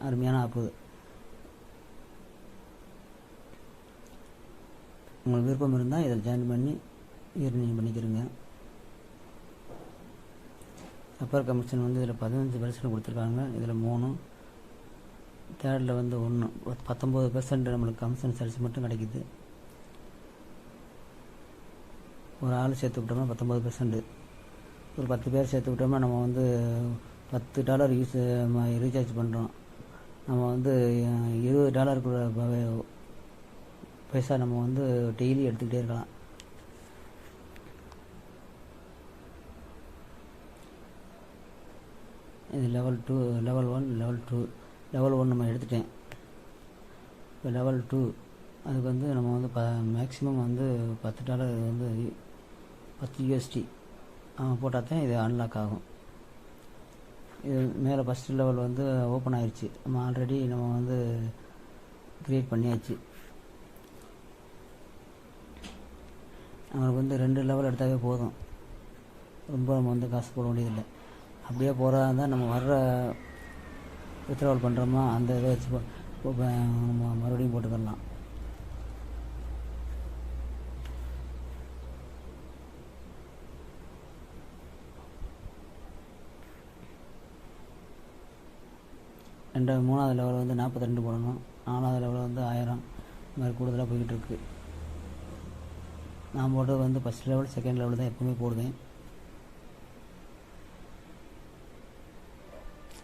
அருமையான ஆப்பு. உங்களுக்கு விருப்பம் இருந்தால் இதில் ஜாயின் பண்ணி ஏர்னிங் பண்ணிக்கிறங்க. சப்பர் கமிஷன் வந்து இதில் 15% கொடுத்துருக்காங்க. இதில் 3, தேர்டில் வந்து 1, 19% நம்மளுக்கு கமிஷன் சர்வீஸ் மட்டும் கிடைக்குது. ஒரு ஆள் சேர்த்து விட்டோம்னா 19%, ஒரு 10 பேர் சேர்த்து விட்டோம்னா நம்ம வந்து $10 ரீசார்ஜ் பண்ணுறோம். நம்ம வந்து $20 பைசா நம்ம வந்து டெய்லி எடுத்துக்கிட்டே இருக்கலாம். இது லெவல் 2, லெவல் 1, லெவல் 2. லெவல் 1 நம்ம எடுத்துட்டேன். இப்போ லெவல் 2 அதுக்கு வந்து நம்ம வந்து மேக்ஸிமம் வந்து $10 வந்து 10 USD போட்டால் தான் இது அன்லாக் ஆகும். இது மேலே ஃபஸ்ட்டு லெவல் வந்து ஓப்பன் ஆயிடுச்சு. நம்ம ஆல்ரெடி நம்ம வந்து க்ரியேட் பண்ணியாச்சு. நம்மளுக்கு வந்து 2 லெவல் எடுத்தாவே போதும். ரொம்ப நம்ம வந்து காசு போட வேண்டியதில்லை. அப்படியே போகிறதா இருந்தால் நம்ம வர்ற வித்ட்ராவல் பண்ணுறோமா அந்த இதை வச்சு மறுபடியும் போட்டுக்கலாம். மூணாவது லெவலில் வந்து 42 போடணும். 4வது லெவலில் வந்து 1000 இந்த மாதிரி கூடுதலாக போய்கிட்டு இருக்கு. நான் போட்டது வந்து ஃபஸ்ட் லெவல், செகண்ட் லெவல் தான் எப்பவுமே போடுவேன்.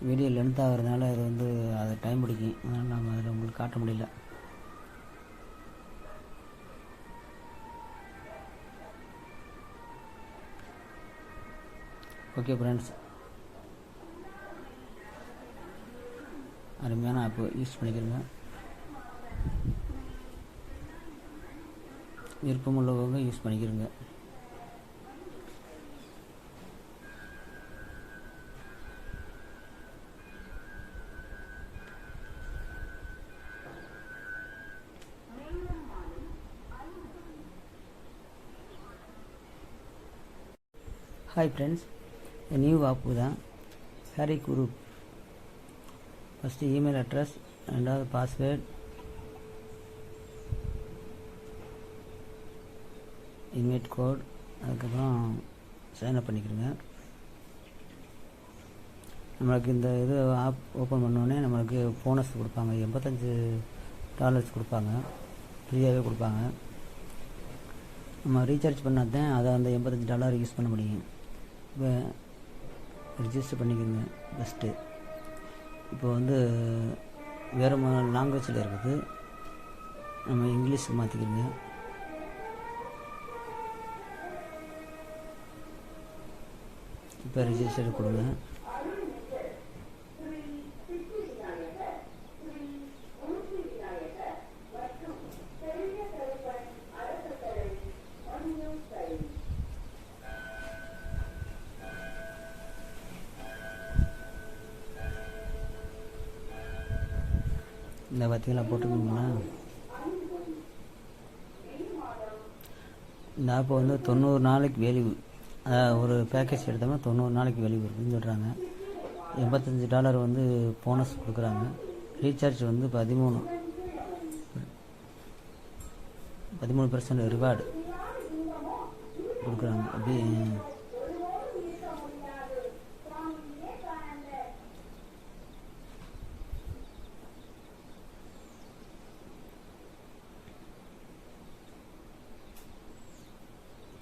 வீடியோ லென்த் ஆகிறதுனால இது வந்து அது டைம் பிடிக்கும். அதனால் நம்ம அதில் உங்களுக்கு காட்ட முடியல. ஓகே ஃப்ரெண்ட்ஸ், அருமையான ஆப்பு யூஸ் பண்ணிக்கிறேங்க. விருப்பம் உள்ளவங்க யூஸ் பண்ணிக்கிறேங்க. ஹாய் ஃப்ரெண்ட்ஸ், நியூ ஆப்பு தான் Hari group. First email address, ரெண்டாவது பாஸ்வேர்ட், இன்வைட் கோட், அதுக்கப்புறம் சைன்அப் பண்ணிக்கிறேங்க. நம்மளுக்கு இந்த இது ஆப் ஓப்பன் பண்ணோடனே நம்மளுக்கு போனஸ் கொடுப்பாங்க. $85 கொடுப்பாங்க, ஃப்ரீயாகவே கொடுப்பாங்க. நம்ம ரீசார்ஜ் பண்ணால் தான் அதை அந்த $85 யூஸ் பண்ண முடியும். இப்போ ரிஜிஸ்டர் பண்ணிக்கிறேங்க ஃபஸ்ட்டு. இப்போ வந்து வேறு லாங்குவேஜில் இருக்குது, நம்ம இங்கிலீஷுக்கு மாற்றிக்கிறோங்க. இப்போ ரிஜிஸ்டர் கொடுங்க. இந்த பார்த்தீங்களா போட்டுக்கோங்களா. இந்த ஆப்பை வந்து 90 நாளைக்கு வேல்யூ, ஒரு பேக்கேஜ் எடுத்தோம்னா 90 நாளைக்கு வேல்யூ இருக்குதுன்னு சொல்கிறாங்க. $85 வந்து போனஸ் கொடுக்குறாங்க. ரீசார்ஜ் வந்து 13% ரிவார்டு கொடுக்குறாங்க. அப்படி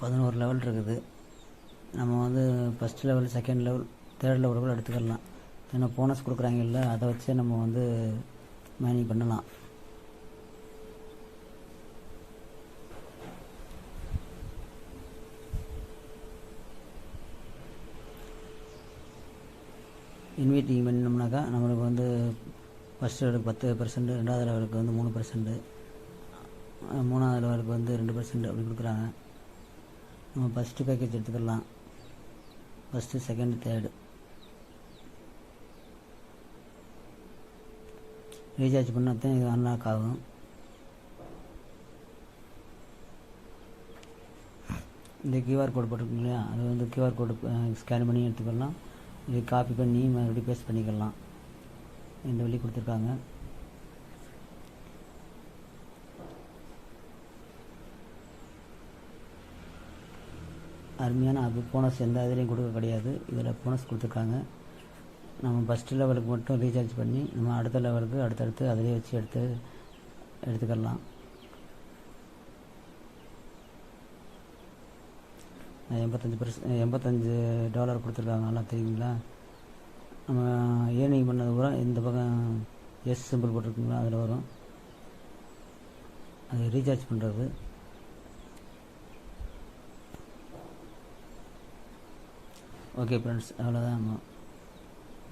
11 லெவல் இருக்குது. நம்ம வந்து first level, second level, third level கூட எடுத்துக்கலாம். ஏன்னா போனஸ் கொடுக்குறாங்கல்ல, அதை வச்சே நம்ம வந்து மைனிங் பண்ணலாம். இன்வைட்டிங் பண்ணினோம்னாக்கா நம்மளுக்கு வந்து ஃபஸ்ட் லெவலுக்கு 10%, ரெண்டாவது லெவலுக்கு வந்து 3%, மூணாவது லெவலுக்கு வந்து 2% அப்படி கொடுக்குறாங்க. நம்ம ஃபஸ்ட்டு பேக்கேஜ் எடுத்துக்கலாம். ஃபஸ்ட்டு, செகண்ட், தேர்டு ரீசார்ஜ் பண்ணால் தான் இது அன்லாக் ஆகும். இந்த கியூஆர் கோடு போட்டிருக்கோம் இல்லையா, அது வந்து கியூஆர் கோடு ஸ்கேன் பண்ணி எடுத்துக்கலாம். இது காப்பி பண்ணி மறுபடியும் பேஸ்ட் பண்ணிக்கலாம். இந்த வழி கொடுத்துருக்காங்க. அருமையான ஆப்பு. போனஸ் எந்த இதுலேயும் கொடுக்க கிடையாது. இதில் போனஸ் கொடுத்துருக்காங்க. நம்ம ஃபஸ்ட்டு லெவலுக்கு மட்டும் ரீசார்ஜ் பண்ணி நம்ம அடுத்த லெவலுக்கு அடுத்தடுத்து அதிலே வச்சு எடுத்துக்கலாம். $85 கொடுத்துருக்காங்க. நல்லா தெரியுங்களா? நம்ம ஏர்னிங் பண்ணது பூரா இந்த பக்கம் எஸ் சிம்பிள் போட்டிருக்குங்களா, அதில் வரும். அது ரீசார்ஜ் பண்ணுறது. ஓகே ஃப்ரெண்ட்ஸ், அவ்வளோதான்.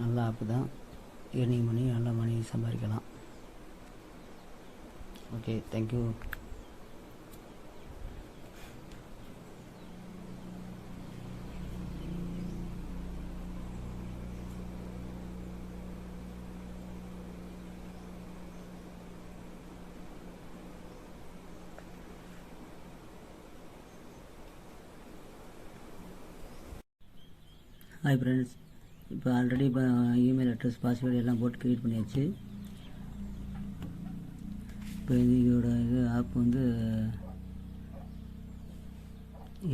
நல்ல ஆப்பு தான். ஏர்னிங் பண்ணி நல்ல மணி சம்பாதிக்கலாம். Okay, thank you. ஹாய் ஃப்ரெண்ட்ஸ், இப்போ ஆல்ரெடி இமெயில் அட்ரஸ், பாஸ்வேர்டு எல்லாம் போட்டு க்ரியேட் பண்ணியாச்சு. இப்போ இதோட ஆப் வந்து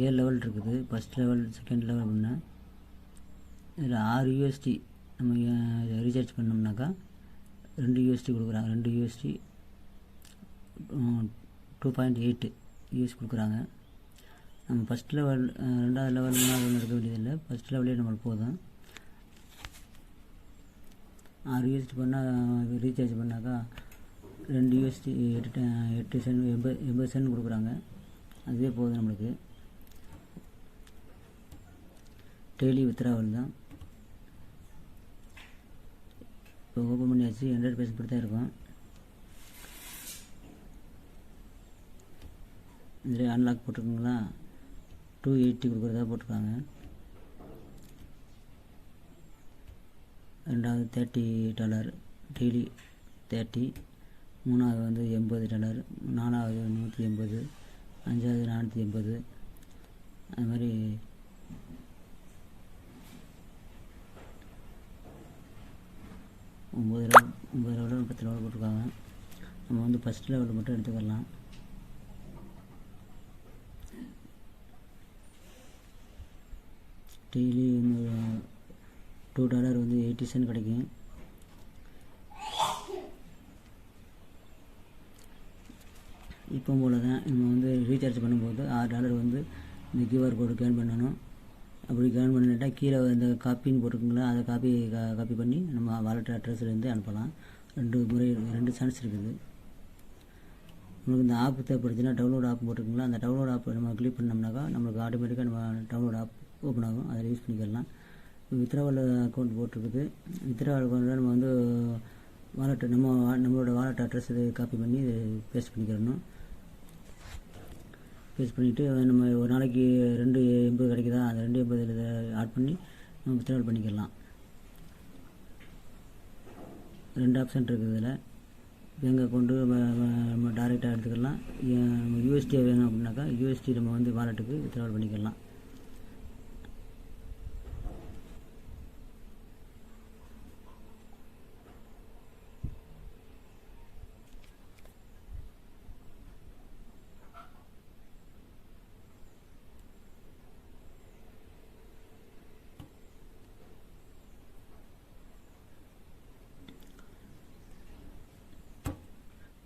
7 லெவல் இருக்குது. ஃபஸ்ட் லெவல், செகண்ட் லெவல் அப்படின்னா இதில் 6 USD நம்ம ரீசார்ஜ் பண்ணோம்னாக்கா 2 USD கொடுக்குறாங்க. 2 USD 2.8 US கொடுக்குறாங்க. நம்ம ஃபஸ்ட் லெவல், ரெண்டாவது லெவல், மூணாவது லெவல் எடுக்க வேண்டியதில்லை. ஃபஸ்ட் லெவலே நம்மளுக்கு போதும். 6 USD பண்ணால் ரீசார்ஜ் பண்ணாக்கா 2 USD 8 சென்ட் 80 சென்ட் கொடுக்குறாங்க. அதுவே போதும் நம்மளுக்கு. டெய்லி வித்ராவல் தான். இப்போ ஓப்பன் பண்ணியாச்சு. 100% இப்படி தான் இருக்கும். இதில் அன்லாக் போட்டிருக்குங்களா, 280 கொடுக்குறதா போட்டிருக்காங்க. ரெண்டாவது $30 டெய்லி 30, மூணாவது வந்து $80, நாலாவது 180, அஞ்சாவது 480. அது மாதிரி 9 லெவல் 10 லெவல் போட்டிருக்காங்க. நம்ம வந்து ஃபஸ்ட் லெவல் மட்டும் எடுத்துக்கலாம். டெய்லி $2 வந்து 80 சென்ட் கிடைக்கும். இப்போ போல் தான் நம்ம வந்து ரீசார்ஜ் பண்ணும்போது $6 வந்து இந்த கியூஆர் கோடு ஸ்கேன் பண்ணணும். அப்படி ஸ்கேன் பண்ணிட்டா கீழே இந்த காப்பின்னு போட்டிருக்குங்களா, அதை காப்பி பண்ணி நம்ம வாலெட் அட்ரஸ்லேருந்து அனுப்பலாம். 2 சான்ஸ் இருக்குது. நம்மளுக்கு இந்த ஆப் தேவைப்படுச்சுன்னா டவுன்லோட் ஆப் போட்டிருக்குங்களா, அந்த டவுன்லோட் ஆப் நம்ம கிளிக் பண்ணோம்னாக்கா நம்மளுக்கு ஆட்டோமேட்டிக்காக நம்ம டவுன்லோட் ஆப் ஓப்பன் ஆகும். அதில் யூஸ் பண்ணிக்கலாம். வித்ராவல் அக்கௌண்ட் போட்டிருக்குது. வித்ராவல் அக்கௌண்ட்டில் நம்ம வந்து நம்மளோட வாலெட் அட்ரஸ் இதை காப்பி பண்ணி இதை பேஸ்ட் பண்ணிக்கிறணும். பேஸ்ட் பண்ணிவிட்டு நம்ம ஒரு நாளைக்கு 280 கிடைக்குதா, அந்த 280 இதை ஆட் பண்ணி நம்ம வித்ராவல் பண்ணிக்கலாம். 2 ஆப்ஷன் இருக்குது இதில். பேங்க் அக்கௌண்ட்டு நம்ம டைரெக்டாக எடுத்துக்கலாம். USD வேணும் அப்படின்னாக்கா USD நம்ம வந்து வாலெட்டுக்கு வித்ராவல் பண்ணிக்கலாம்.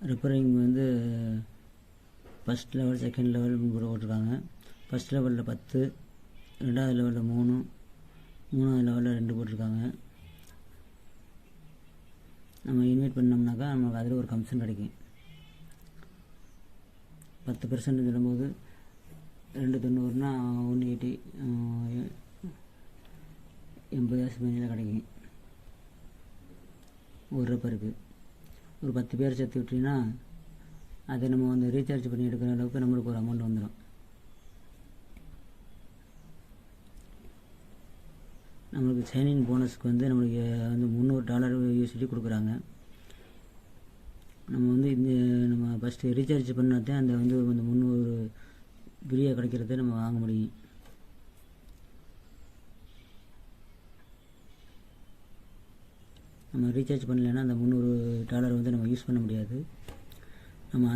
ரிப்பேரிங் வந்து ஃபஸ்ட் லெவல், செகண்ட் லெவல் கூட போட்டிருக்காங்க. ஃபஸ்ட் லெவலில் 10, 2வது லெவலில் 3, 3வது லெவலில் 2 போட்டிருக்காங்க. நம்ம இன்வைட் பண்ணோம்னாக்கா நமக்கு அதில் ஒரு கமிஷன் கிடைக்கும். 10% சொல்லும்போது 290னா 180, 80,000 மேலே கிடைக்கும் ஒரு ரெப்பருக்கு. ஒரு 10 பேர் சேர்த்து விட்டிங்கன்னா அதை நம்ம வந்து ரீசார்ஜ் பண்ணி எடுக்கிற அளவுக்கு நம்மளுக்கு ஒரு அமௌண்ட் வந்துடும். நம்மளுக்கு சைனிங் போனஸ்க்கு வந்து நம்மளுக்கு வந்து $300 USD கொடுக்குறாங்க. நம்ம வந்து நம்ம ஃபஸ்ட்டு ரீசார்ஜ் பண்ணாதான் அந்த வந்து அந்த 300 ஃப்ரீயாக கிடைக்கிறத நம்ம வாங்க முடியும். நம்ம ரீசார்ஜ் பண்ணலைன்னா அந்த $300 வந்து நம்ம யூஸ் பண்ண முடியாது. நம்ம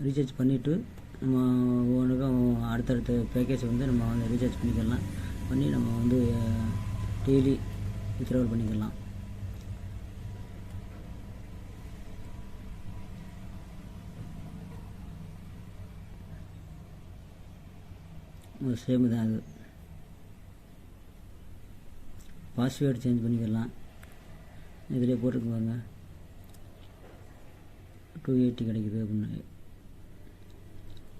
ரீசார்ஜ் பண்ணிவிட்டு நம்ம ஒவ்வொன்றுக்கும் அடுத்தடுத்த பேக்கேஜ் வந்து நம்ம வந்து ரீசார்ஜ் பண்ணிக்கலாம். பண்ணி நம்ம வந்து டெய்லி வித்ட்ராவல் பண்ணிக்கலாம். சேம் தான். அது பாஸ்வேர்டு சேஞ்ச் பண்ணிக்கலாம். இதிலே போட்டுக்குவாங்க 280 கிடைக்குது அப்படின்னு.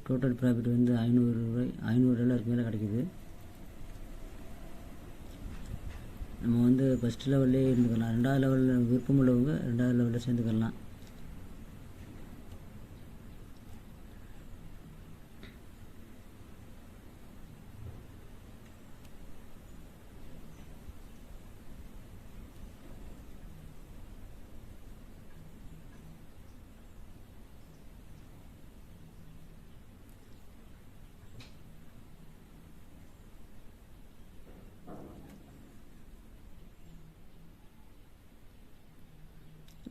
டோட்டல் ப்ராஃபிட் வந்து $500 மேலே கிடைக்குது. நம்ம வந்து ஃபஸ்ட் லெவல்லே இருந்துக்கலாம். 2வது லெவலில் விருப்பம் உள்ளவங்க 2வது லெவலில் சேர்ந்துக்கலாம்.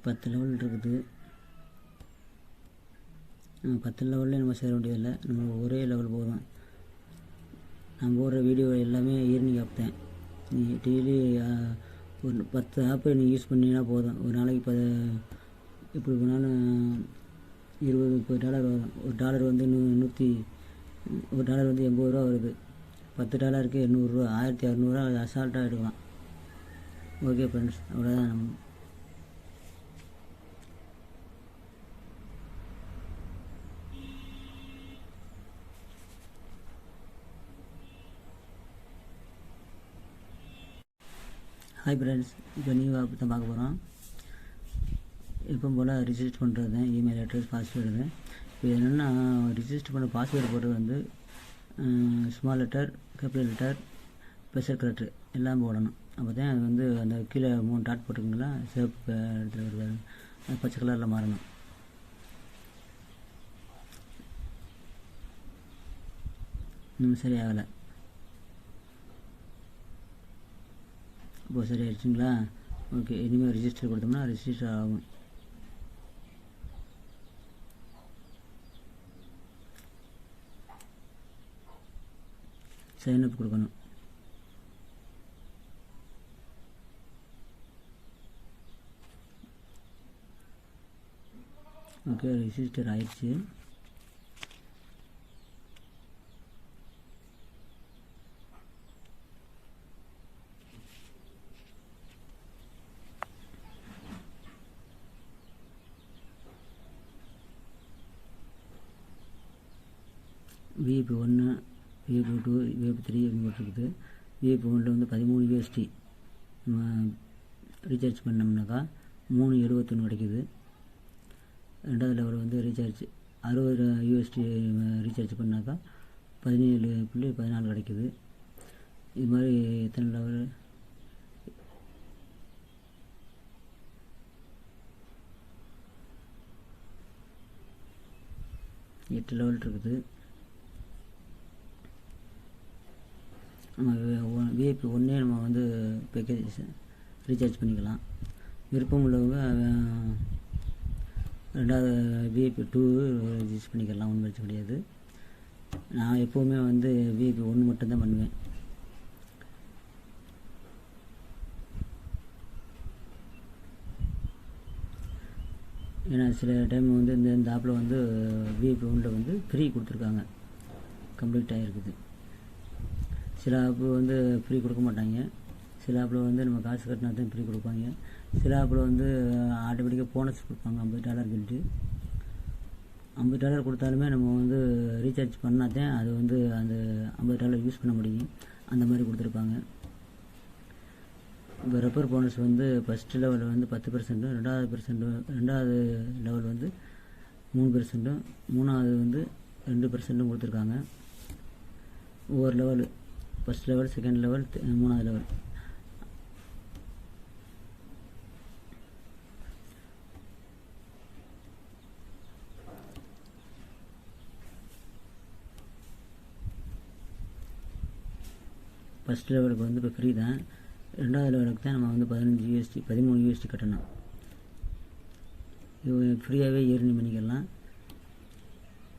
பத்து லெவல் இருக்குது. நம்ம 10 லெவலில் நம்ம சேர வேண்டியதில்லை. நம்ம ஒரே லெவல் போதும். நான் போடுற வீடியோ எல்லாமே ஈர்னிங் ஆப் தான். நீ டெய்லி ஒரு 10 ஆப்பை நீ யூஸ் பண்ணினா போதும். ஒரு நாளைக்கு எப்படி போனாலும் $20-30 வரும். ஒரு டாலர் வந்து ஒரு டாலர் வந்து $80 வருது. $10க்கு $800, $1600 அசால்ட்டாக எடுக்கலாம். ஓகே ஃப்ரெண்ட்ஸ், அவ்வளோதான். நம்ம ஹாய் ஃப்ரெண்ட்ஸ், இப்போ நியூ ஆப் தான் பார்க்க போகிறோம். எப்போ போல் ரிஜிஸ்டர் பண்ணுறது தான். இமெயில் அட்ரஸ், பாஸ்வேர்டு தான். இப்போ என்னென்னா ரிஜிஸ்டர் பண்ண பாஸ்வேர்டு போடுறது வந்து small letter, capital letter, special character எல்லாம் போடணும். அப்போ தான் அது வந்து அந்த கீழே 3 டாட் போட்டுருங்களா, சிவப்பு இடத்துல வருது, அது பச்சை கலரில் மாறணும். இன்னும் சரி ஆகலை. இப்போ சரி ஆயிடுச்சுங்களா? ஓகே, இனிமேல் ரிஜிஸ்டர் கொடுத்தோம்னா ரிஜிஸ்டர் ஆகும். சைன்அப் கொடுக்கணும். ஓகே, ரிஜிஸ்டர் ஆயிடுச்சு. VIP 1, VIP 2, VIP 3 அப்படின்னு போட்டிருக்குது. VIP 1 வந்து 13 USD நம்ம ரீசார்ஜ் பண்ணோம்னாக்கா 3.71 கிடைக்குது. 2வது லெவல் வந்து ரீசார்ஜ் 60 USD ரீசார்ஜ் பண்ணாக்கா 17.14 கிடைக்குது. இது மாதிரி எத்தனை லெவல்? 8 லெவல் இருக்குது. நம்ம VIP 1 நம்ம வந்து பேக்கேஜ் ரீசார்ஜ் பண்ணிக்கலாம். விருப்பம் உள்ளவங்க 2வது VIP 2 ரீசார்ஜ் பண்ணிக்கலாம். ஒன்றும் பிரச்சனை கிடையாது. நான் எப்போவுமே வந்து VIP 1 மட்டும்தான் பண்ணுவேன். ஏன்னா சில டைம் வந்து இந்த ஆப்பில் வந்து விஐபி ஒன்றில் வந்து ஃப்ரீ கொடுத்துருக்காங்க, கம்ப்ளீட் ஆகிருக்குது. சில ஆப்பு வந்து ஃப்ரீ கொடுக்க மாட்டாங்க. சில ஆப்பில் வந்து நம்ம காசு கட்டினா தான் ஃப்ரீ கொடுப்பாங்க. சில ஆப்பில் வந்து ஆட்டோமேட்டிக்காக போனஸ் கொடுப்பாங்க $50 சொல்லிட்டு. $50 கொடுத்தாலுமே நம்ம வந்து ரீசார்ஜ் பண்ணால் தான் அது வந்து அந்த $50 யூஸ் பண்ண முடியும். அந்த மாதிரி கொடுத்துருப்பாங்க. இப்போ ரெஃபர் போனஸ் வந்து ஃபஸ்ட்டு லெவலில் வந்து 10%, ரெண்டாவது லெவல் வந்து 3%, மூணாவது வந்து 2% கொடுத்துருக்காங்க. ஒவ்வொரு level, first level, second level, மூணாவது லெவல். ஃபஸ்ட் லெவலுக்கு வந்து இப்போ ஃப்ரீ தான். ரெண்டாவது லெவலுக்கு தான் நம்ம வந்து $13 கட்டணும். இது ஃப்ரீயாகவே ஏர்னிங் பண்ணிக்கலாம்,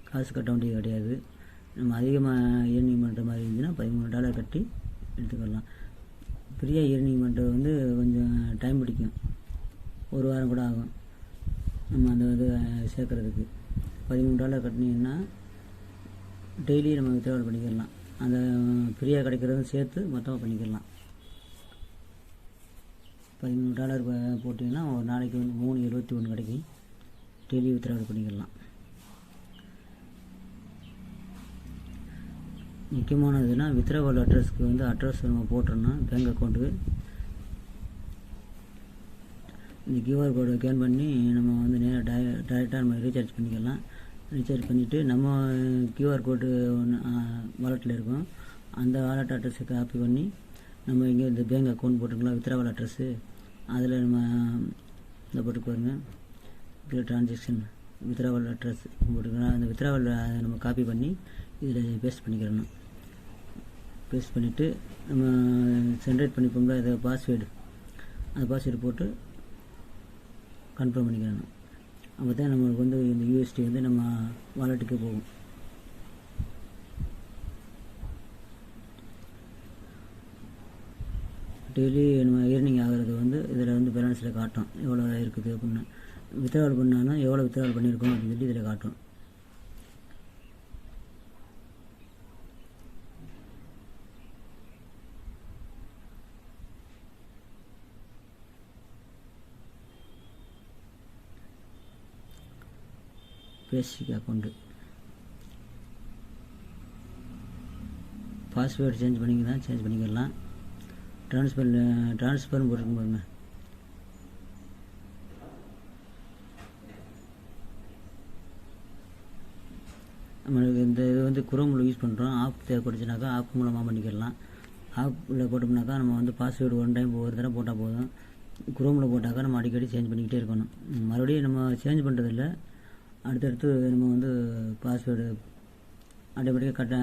காசு கட்ட வேண்டியது கிடையாது. நம்ம அதிகமாக ஏர்னிங் பண்ணுற மாதிரி இருந்துச்சுன்னா $13 கட்டி எடுத்துக்கலாம். ஃப்ரீயாக ஏர்னிங் பண்ணுறது வந்து கொஞ்சம் டைம் பிடிக்கும், ஒரு வாரம் கூட ஆகும் நம்ம அந்த இது சேர்க்குறதுக்கு. $13 கட்டினீங்கன்னா டெய்லி நம்ம வித்ட்ராவல் பண்ணிக்கலாம். அந்த ஃப்ரீயாக கிடைக்கிறதும் சேர்த்து மொத்தமாக பண்ணிக்கலாம். $13 போட்டிங்கன்னா ஒரு நாளைக்கு வந்து $3.71 கிடைக்கும். டெய்லி வித்ட்ராவல் பண்ணிக்கலாம். முக்கியமானதுன்னா வித்ட்ராவல் அட்ரஸ்க்கு வந்து அட்ரஸ் நம்ம போட்டுறோம்னா பேங்க் அக்கௌண்ட்டுக்கு இந்த கியூஆர் கோடை ஸ்கேன் பண்ணி நம்ம வந்து நேராக டைரெக்டாக நம்ம ரீசார்ஜ் பண்ணிக்கலாம். ரீசார்ஜ் பண்ணிவிட்டு நம்ம கியூஆர் கோடு ஒன்று வாலெட்டில் இருக்கும், அந்த வாலெட் அட்ரஸை காப்பி பண்ணி நம்ம இங்கே இந்த பேங்க் அக்கௌண்ட் போட்டுக்கலாம். வித்ட்ராவல் அட்ரஸ்ஸு அதில் நம்ம இந்த போட்டு பாருங்க, இதில் ட்ரான்சாக்ஷன் வித்ட்ராவல் அட்ரஸ் போட்டுக்கலாம். அந்த வித்ட்ராவல் நம்ம காப்பி பண்ணி இதில் பேஸ்ட் பண்ணிக்கிறணும். பேஸ்ட் பண்ணிவிட்டு நம்ம ஜென்ரேட் பண்ணிப்போம்ல இதை பாஸ்வேர்டு, அந்த பாஸ்வேர்டு போட்டு கன்ஃபார்ம் பண்ணிக்கிறணும். அப்போ தான் நம்மளுக்கு வந்து இந்த யூஎஸ்டி வந்து நம்ம வாலெட்டுக்கு போகும். டெய்லி நம்ம ஏர்னிங் ஆகிறது வந்து இதில் வந்து பேலன்ஸில் காட்டும், எவ்வளோ இருக்குது அப்படின்னு. வித்ட்ராவல் பண்ணாலும் எவ்வளோ வித்ட்ராவல் பண்ணியிருக்கோம் அப்படின்னு சொல்லி இதில் காட்டும். பேசிக் அக்கௌண்ட்டு பாஸ்வேர்டு சேஞ்ச் பண்ணிக்கலாம். ட்ரான்ஸ்ஃபர்னு போட்டுருக்கும் பாருங்க. நம்மளுக்கு இந்த இது வந்து குரோமில் யூஸ் பண்ணுறோம். ஆப் தேவைப்படுச்சுனாக்கா ஆப் மூலமாக பண்ணிக்கலாம். ஆப்பில் போட்டோம்னாக்கா நம்ம வந்து பாஸ்வேர்டு ஒரு தடவை போட்டால் போதும். குரோமில் போட்டாக்கா நம்ம அடிக்கடி சேஞ்ச் பண்ணிக்கிட்டே இருக்கணும். மறுபடியும் நம்ம சேஞ்ச் பண்ணுறதில்ல, அடுத்தடுத்து நம்ம வந்து பாஸ்வேர்டு ஆட்டோமேட்டிக்காக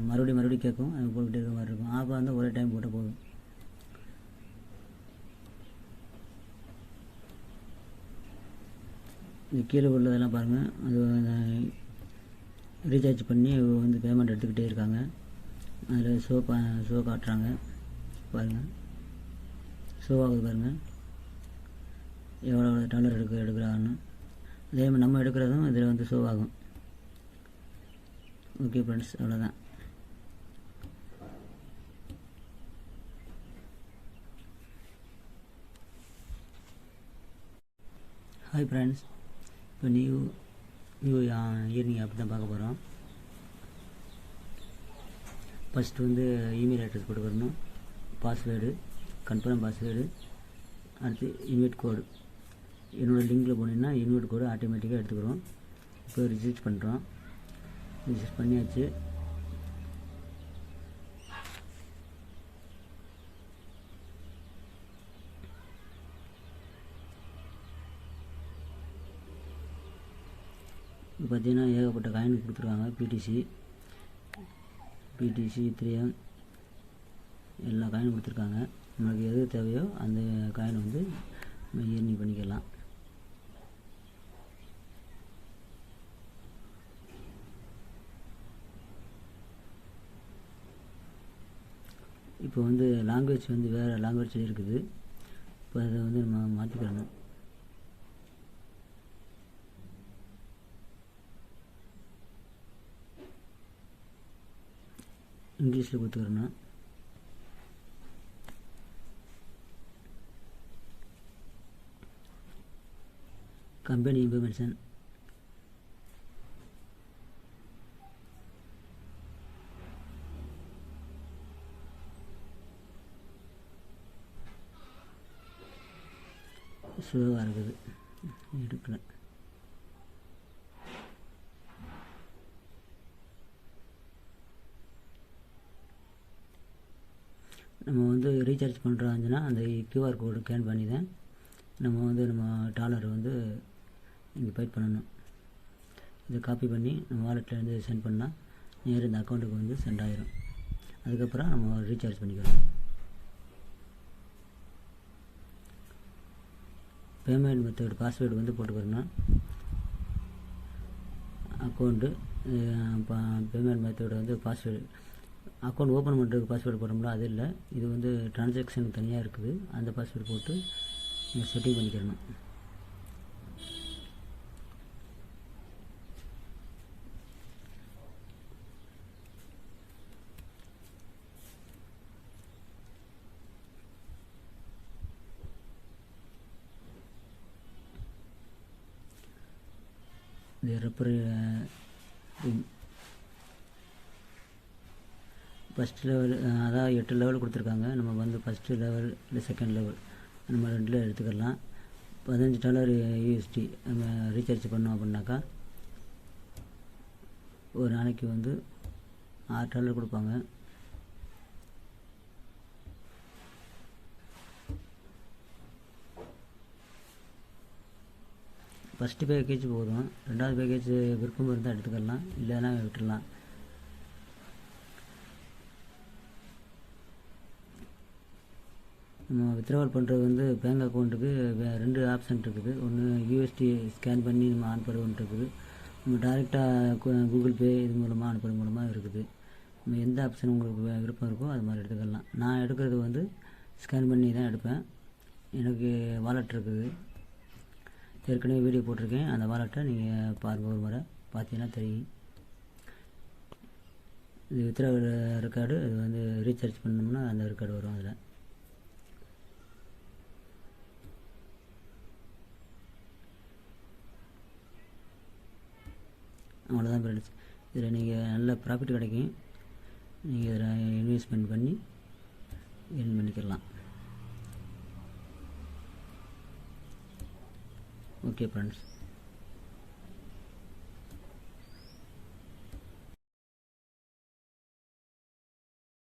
மறுபடியும் கேட்கும், அது போட்டுக்கிட்டே இருக்க மாதிரி இருக்கும். ஆப்பாக வந்து ஒரே டைம் போட்டால் போதும். இந்த கீழே உள்ளதெல்லாம் பாருங்கள், அது ரீசார்ஜ் பண்ணி வந்து பேமெண்ட் எடுத்துக்கிட்டே இருக்காங்க. அதில் ஷோ காட்டுறாங்க பாருங்கள், ஷோ ஆகுது பாருங்கள் எவ்வளோ டாலர் எடுக்கிறாங்கன்னு. அதே மாதிரி நம்ம எடுக்கிறதும் இதில் வந்து ஷோ ஆகும். ஓகே ஃப்ரெண்ட்ஸ், அவ்வளோதான். ஹாய் ஃப்ரெண்ட்ஸ், இப்போ நியூ இயர்னிங் ஆப் தான் பார்க்க போகிறோம். ஃபஸ்ட்டு வந்து இமெயில் அட்ரஸ் கொடுக்கணும், பாஸ்வேர்டு, கன்ஃபார்ம் பாஸ்வேர்டு, அடுத்து இன்வைட் கோடு. என்னோடய லிங்கில் போனீங்கன்னா இன்வைட் கோடு ஆட்டோமேட்டிக்காக எடுத்துக்கிறோம். இப்போ ரிஜிஸ்டர் பண்ணுறோம். ரிஜிஸ்டர் பண்ணியாச்சு. இப்போ பார்த்தீங்கன்னா ஏகப்பட்ட காயின் கொடுத்துருக்காங்க. பிடிசி இத்திரியம் எல்லா காயினும் கொடுத்துருக்காங்க. நமக்கு எது தேவையோ அந்த காயின் வந்து நம்ம ஏர்னிங் பண்ணிக்கலாம். இப்போ வந்து லாங்குவேஜ் வந்து வேறு லாங்குவேஜ் இருக்குது. இப்போ அதை வந்து நம்ம மாற்றிக்கிறணும். இங்கிலீஷில் கொடுத்துக்கிறணும். கம்பெனி இன்ஃபர்மேஷன், ஸ்லோவாக இருக்குது, எடுக்கல. நம்ம வந்து ரீசார்ஜ் பண்ணுறோம்னா அந்த QR கோடு ஸ்கேன் பண்ணி தான் நம்ம டாலர் வந்து இங்கே பே பண்ணணும். இதை காப்பி பண்ணி நம்ம வாலெட்லேருந்து சென்ட் பண்ணால் நேர் இந்த அக்கௌண்ட்டுக்கு வந்து சென்ட் ஆகிரும். அதுக்கப்புறம் நம்ம ரீசார்ஜ் பண்ணிக்கிறோம். பேமெண்ட் மெத்தட் பாஸ்வேர்டு வந்து போட்டுக்கிறோம். அக்கௌண்ட்டு பேமெண்ட் மெத்தட் வந்து பாஸ்வேர்டு, அக்கௌண்ட் ஓப்பன் பண்ணுறதுக்கு பாஸ்வேர்டு போட்டோம்னா அது இல்லை, இது வந்து ட்ரான்சாக்ஷனுக்கு தனியாக இருக்குது. அந்த பாஸ்வேர்டு போட்டு நீங்கள் செட்டிங் பண்ணிக்கிறணும். இது ஃபஸ்ட் லெவல், அதாவது 8 லெவல் கொடுத்துருக்காங்க. நம்ம வந்து ஃபஸ்ட்டு லெவல் இல்லை செகண்ட் லெவல் நம்ம 2 எடுத்துக்கலாம். $15 USD நம்ம ரீசார்ஜ் பண்ணோம் அப்படின்னாக்கா ஒரு நாளைக்கு வந்து $6 கொடுப்பாங்க. ஃபஸ்ட்டு பேக்கேஜ் போதும். 2வது பேக்கேஜ் விருப்பம் இருந்தால் எடுத்துக்கலாம், இல்லைன்னா விட்டுடலாம். நம்ம வித்ட்ராவல் பண்ணுறது வந்து பேங்க் அக்கௌண்ட்டுக்கு 2 ஆப்ஷன் இருக்குது. ஒன்று USD ஸ்கேன் பண்ணி நம்ம அனுப்புறது ஒன்று இருக்குது. நம்ம டைரெக்டாக கூகுள் பே இது மூலமாக அனுப்புறது மூலமாக இருக்குது. நம்ம எந்த ஆப்ஷன் உங்களுக்கு விருப்பம் இருக்கோ அது மாதிரி எடுத்துக்கலாம். நான் எடுக்கிறது வந்து ஸ்கேன் பண்ணி தான் எடுப்பேன். எனக்கு வாலெட் இருக்குது, ஏற்கனவே வீடியோ போட்டிருக்கேன். அந்த வாலெட்டை நீங்கள் பாருங்கள், ஒரு முறை பார்த்தீங்கன்னா தெரியும். இது வித்ட்ராவல் ரெக்கார்டு, இது வந்து ரீசார்ஜ் பண்ணோம்னா அந்த ரெக்கார்டு வரும். அதில் அவ்வளோதான் ஃப்ரெண்ட்ஸ். இதில் நீங்கள் நல்ல ப்ராஃபிட் கிடைக்கும். நீங்கள் இதில் இன்வெஸ்ட்மெண்ட் பண்ணி ஏர்ன் பண்ணிக்கலாம். Okay friends.